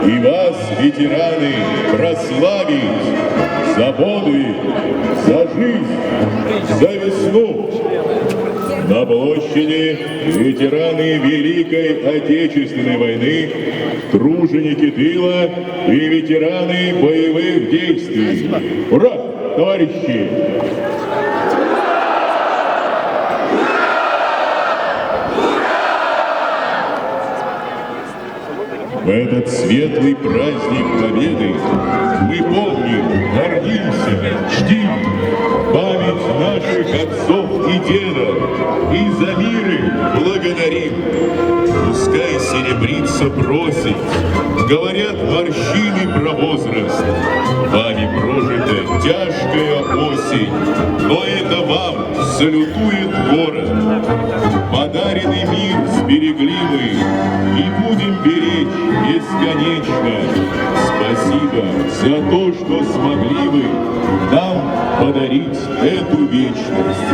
и вас, ветераны, прославить за подвиг, за жизнь, за весну. На площади ветераны Великой Отечественной войны, труженики тыла и ветераны боевых действий. Ура, товарищи! В этот светлый праздник Победы мы помним, гордимся, чтим память наших отцов и дедов и за миры благодарим. Пускай серебрится просить, говорят морщины про возраст. Вами прожита тяжкая осень, но это вам салютует город. Подаренный мир сберегли мы и будем беречь бесконечно. Спасибо за то, что смогли вы нам подарить эту вечность.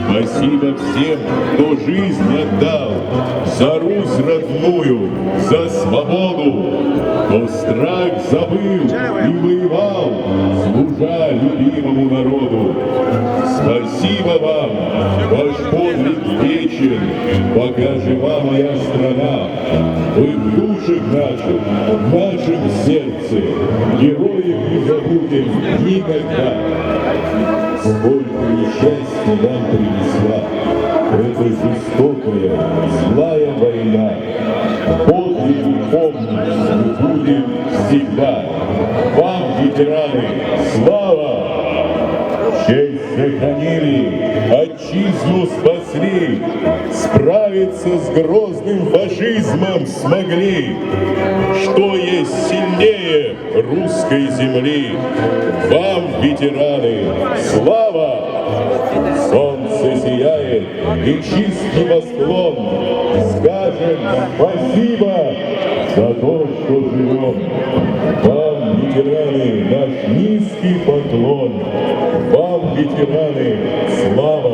Спасибо всем, кто жизнь отдал за Русь родную, за свободу, кто страх забыл и воевал, служа любимому народу. Спасибо вам, ваш подвиг вечен, пока жива моя страна. Вы в душах наших, в нашем сердце, героев не забудем никогда. Сколько несчастья нам принесла эта жестокая, злая война. Подвиги помнить мы будем всегда. Вам, ветераны, слава! Честь сохранили, отчизну спасли, справиться с грозным фашизмом смогли. Что есть сильнее русской земли? Вам, ветераны, слава! Солнце сияет и чист небосклон. Скажем спасибо за то, что живем. Вам, ветераны, наш низкий поклон. Вам, ветераны, слава!